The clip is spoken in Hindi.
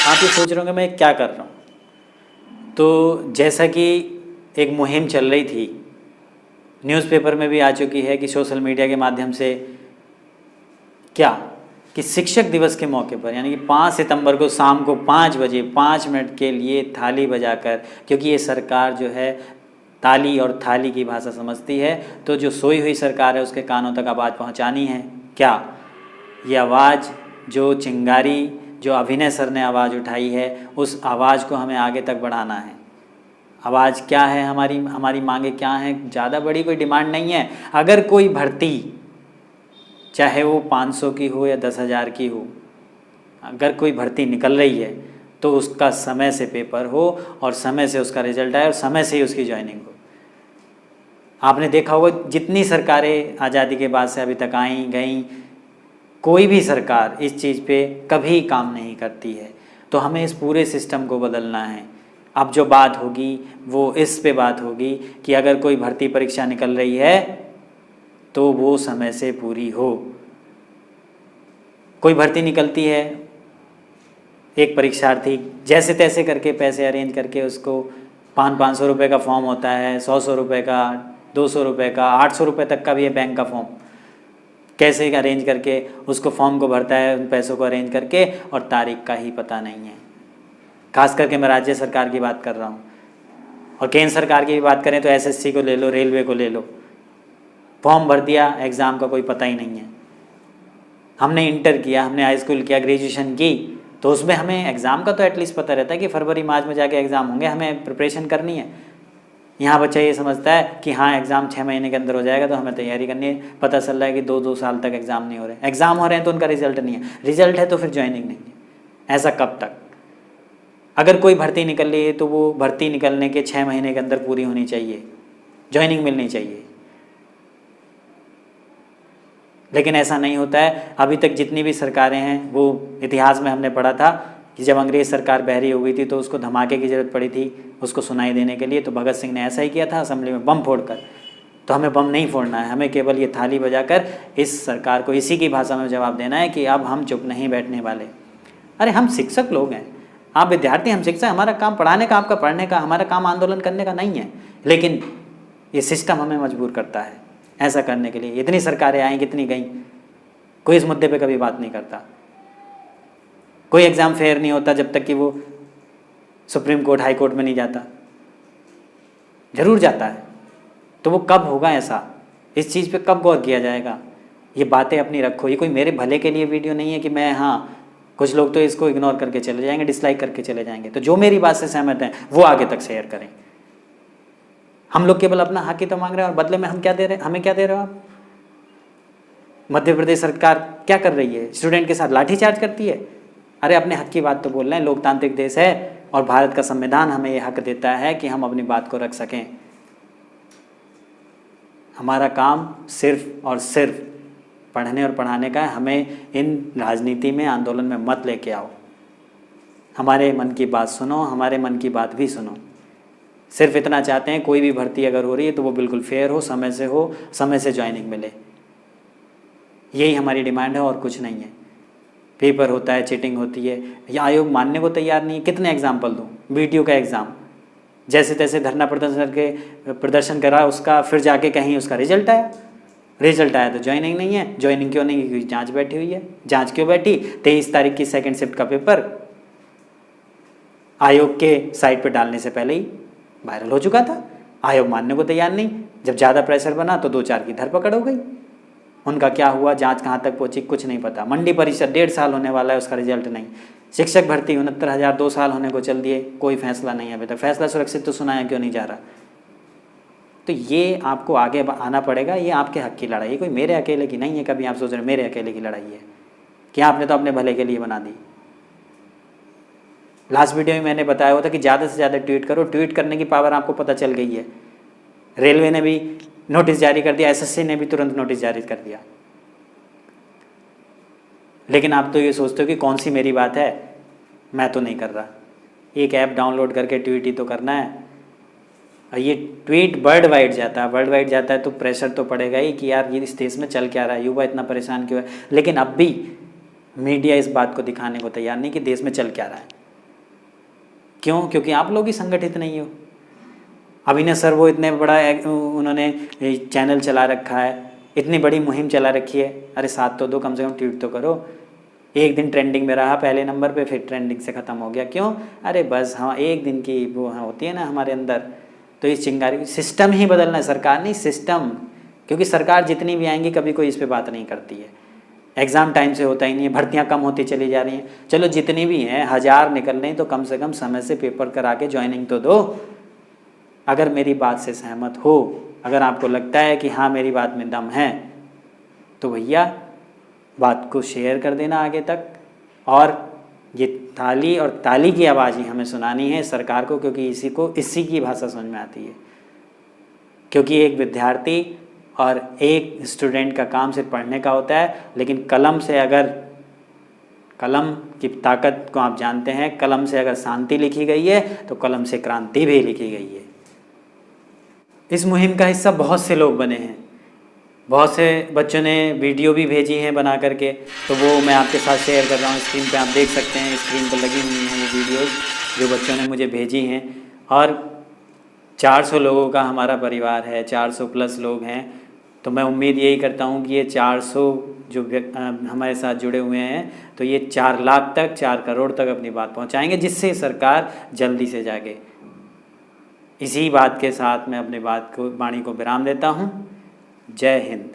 आप ये सोच रहे होंगे मैं क्या कर रहा हूँ। तो जैसा कि एक मुहिम चल रही थी, न्यूज़पेपर में भी आ चुकी है कि सोशल मीडिया के माध्यम से क्या कि शिक्षक दिवस के मौके पर यानी कि 5 सितंबर को शाम को 5 बजे 5 मिनट के लिए थाली बजाकर, क्योंकि ये सरकार जो है ताली और थाली की भाषा समझती है, तो जो सोई हुई सरकार है उसके कानों तक आवाज़ पहुंचानी है। क्या ये आवाज़ जो चिंगारी जो अभिनय सर ने आवाज़ उठाई है, उस आवाज़ को हमें आगे तक बढ़ाना है। आवाज़ क्या है हमारी मांगे क्या हैं? ज़्यादा बड़ी कोई डिमांड नहीं है। अगर कोई भर्ती चाहे वो 500 की हो या 10,000 की हो, अगर कोई भर्ती निकल रही है तो उसका समय से पेपर हो और समय से उसका रिजल्ट आए और समय से ही उसकी ज्वाइनिंग हो। आपने देखा होगा जितनी सरकारें आज़ादी के बाद से अभी तक आई गई, कोई भी सरकार इस चीज़ पे कभी काम नहीं करती है। तो हमें इस पूरे सिस्टम को बदलना है। अब जो बात होगी वो इस पे बात होगी कि अगर कोई भर्ती परीक्षा निकल रही है तो वो समय से पूरी हो। कोई भर्ती निकलती है, एक परीक्षार्थी जैसे तैसे करके पैसे अरेंज करके उसको 500 रुपये का फॉर्म होता है, 100 रुपये का, 200 रुपये का, 800 रुपये तक का भी है बैंक का फॉर्म, कैसे अरेंज करके उसको फॉर्म को भरता है, उन पैसों को अरेंज करके, और तारीख का ही पता नहीं है। खास करके मैं राज्य सरकार की बात कर रहा हूँ, और केंद्र सरकार की भी बात करें तो एसएससी को ले लो, रेलवे को ले लो, फॉर्म भर दिया, एग्ज़ाम का कोई पता ही नहीं है। हमने इंटर किया, हमने हाई स्कूल किया, ग्रेजुएशन की, तो उसमें हमें एग्ज़ाम का तो एटलीस्ट पता रहता है कि फरवरी मार्च में जाके एग्ज़ाम होंगे, हमें प्रिपरेशन करनी है। यहाँ बच्चा ये समझता है कि हाँ एग्ज़ाम 6 महीने के अंदर हो जाएगा तो हमें तैयारी करनी है। पता चल रहा है कि 2-2 साल तक एग्ज़ाम नहीं हो रहे, एग्ज़ाम हो रहे हैं तो उनका रिजल्ट नहीं है, रिजल्ट है तो फिर ज्वाइनिंग नहीं है। ऐसा कब तक? अगर कोई भर्ती निकल रही है तो वो भर्ती निकलने के 6 महीने के अंदर पूरी होनी चाहिए, ज्वाइनिंग मिलनी चाहिए। लेकिन ऐसा नहीं होता है। अभी तक जितनी भी सरकारें हैं, वो इतिहास में हमने पढ़ा था कि जब अंग्रेज़ सरकार बहरी हो गई थी तो उसको धमाके की ज़रूरत पड़ी थी उसको सुनाई देने के लिए, तो भगत सिंह ने ऐसा ही किया था असेंबली में बम फोड़कर। तो हमें बम नहीं फोड़ना है, हमें केवल ये थाली बजाकर इस सरकार को इसी की भाषा में जवाब देना है कि अब हम चुप नहीं बैठने वाले। अरे हम शिक्षक लोग हैं, आप विद्यार्थी, हम शिक्षक, हमारा काम पढ़ाने का, आपका पढ़ने का, हमारा काम आंदोलन करने का नहीं है। लेकिन ये सिस्टम हमें मजबूर करता है ऐसा करने के लिए। इतनी सरकारें आई, कितनी गई, कोई इस मुद्दे पे कभी बात नहीं करता। कोई एग्ज़ाम फेयर नहीं होता जब तक कि वो सुप्रीम कोर्ट, हाई कोर्ट में नहीं जाता। जरूर जाता है। तो वो कब होगा ऐसा? इस चीज़ पे कब गौर किया जाएगा? ये बातें अपनी रखो। ये कोई मेरे भले के लिए वीडियो नहीं है कि मैं, हाँ कुछ लोग तो इसको इग्नोर करके चले जाएंगे, डिसलाइक करके चले जाएंगे। तो जो मेरी बात से सहमत हैं वो आगे तक शेयर करें। हम लोग केवल अपना हक ही तो मांग रहे हैं और बदले में हम क्या दे रहे हैं? हमें क्या दे रहे हो आप? मध्य प्रदेश सरकार क्या कर रही है? स्टूडेंट के साथ लाठीचार्ज करती है। अरे अपने हक की बात तो बोल रहे हैं। लोकतांत्रिक देश है और भारत का संविधान हमें ये हक देता है कि हम अपनी बात को रख सकें। हमारा काम सिर्फ और सिर्फ पढ़ने और पढ़ाने का है। हमें इन राजनीति में, आंदोलन में मत लेके आओ। हमारे मन की बात सुनो, हमारे मन की बात भी सुनो। सिर्फ इतना चाहते हैं कोई भी भर्ती अगर हो रही है तो वो बिल्कुल फेयर हो, समय से ज्वाइनिंग मिले। यही हमारी डिमांड है और कुछ नहीं है। पेपर होता है, चीटिंग होती है, ये आयोग मानने को तैयार नहीं है। कितने एग्जाम्पल दूँ? बीटीओ का एग्ज़ाम जैसे तैसे धरना प्रदर्शन करा उसका, फिर जाके कहीं उसका रिजल्ट आया तो ज्वाइनिंग नहीं है। ज्वाइनिंग क्यों नहीं? क्योंकि जांच बैठी हुई है। जांच क्यों बैठी? 23 तारीख की सेकंड शिफ्ट का पेपर आयोग के साइट पर डालने से पहले ही वायरल हो चुका था। आयोग मानने को तैयार नहीं। जब ज़्यादा प्रेशर बना तो 2-4 की धरपकड़ हो गई। उनका क्या हुआ, जांच कहाँ तक पहुँची, कुछ नहीं पता। मंडी परिषद 1.5 साल होने वाला है, उसका रिजल्ट नहीं। शिक्षक भर्ती 69,000 2 साल होने को चल दिए, कोई फैसला नहीं है अभी तक। फैसला सुरक्षित तो सुनाया क्यों नहीं जा रहा? तो ये आपको आगे आना पड़ेगा। ये आपके हक की लड़ाई है, कोई मेरे अकेले की नहीं है। कभी आप सोच रहे मेरे अकेले की लड़ाई है कि आपने तो अपने भले के लिए बना दी। लास्ट वीडियो में मैंने बताया हुआ था कि ज़्यादा से ज़्यादा ट्वीट करो। ट्वीट करने की पावर आपको पता चल गई है। रेलवे ने भी नोटिस जारी कर दिया, एसएससी ने भी तुरंत नोटिस जारी कर दिया। लेकिन आप तो ये सोचते हो कि कौन सी मेरी बात है, मैं तो नहीं कर रहा। एक ऐप डाउनलोड करके ट्वीट ही तो करना है। और ये ट्वीट वर्ल्ड वाइड जाता है तो प्रेशर तो पड़ेगा ही कि यार ये इस देश में चल क्या रहा है, युवा इतना परेशान क्यों है। लेकिन अब भी मीडिया इस बात को दिखाने को तैयार नहीं कि देश में चल क्या रहा है। क्यों? क्योंकि आप लोग ही संगठित नहीं हो। अभिनव सर वो इतने बड़ा उन्होंने चैनल चला रखा है, इतनी बड़ी मुहिम चला रखी है, अरे साथ तो दो, कम से कम ट्वीट तो करो। एक दिन ट्रेंडिंग में रहा पहले नंबर पे, फिर ट्रेंडिंग से ख़त्म हो गया। क्यों? अरे बस हाँ, एक दिन की वो हाँ होती है ना हमारे अंदर। तो इस चिंगारी, सिस्टम ही बदलना है, सरकार नहीं, सिस्टम। क्योंकि सरकार जितनी भी आएंगी कभी कोई इस पर बात नहीं करती है। एग्ज़ाम टाइम से होता ही नहीं है, भर्तियाँ कम होती चली जा रही हैं। चलो जितनी भी हैं 1000 निकल रही तो कम से कम समय से पेपर करा के ज्वाइनिंग तो दो। अगर मेरी बात से सहमत हो, अगर आपको लगता है कि हाँ मेरी बात में दम है, तो भैया बात को शेयर कर देना आगे तक। और ये थाली और ताली की आवाज़ ही हमें सुनानी है सरकार को, क्योंकि इसी की भाषा समझ में आती है। क्योंकि एक विद्यार्थी और एक स्टूडेंट का काम सिर्फ पढ़ने का होता है, लेकिन कलम से, अगर कलम की ताकत को आप जानते हैं, कलम से अगर शांति लिखी गई है तो कलम से क्रांति भी लिखी गई है। इस मुहिम का हिस्सा बहुत से लोग बने हैं, बहुत से बच्चों ने वीडियो भी भेजी हैं बना करके, तो वो मैं आपके साथ शेयर कर रहा हूँ। स्क्रीन पे आप देख सकते हैं, स्क्रीन पर लगी हुई हैं वो वीडियोस जो बच्चों ने मुझे भेजी हैं। और 400 लोगों का हमारा परिवार है, 400 प्लस लोग हैं। तो मैं उम्मीद यही करता हूँ कि ये 400 जो हमारे साथ जुड़े हुए हैं, तो ये 4 लाख तक, 4 करोड़ तक अपनी बात पहुँचाएँगे, जिससे सरकार जल्दी से जागे। इसी बात के साथ मैं अपनी वाणी को विराम देता हूँ। जय हिंद।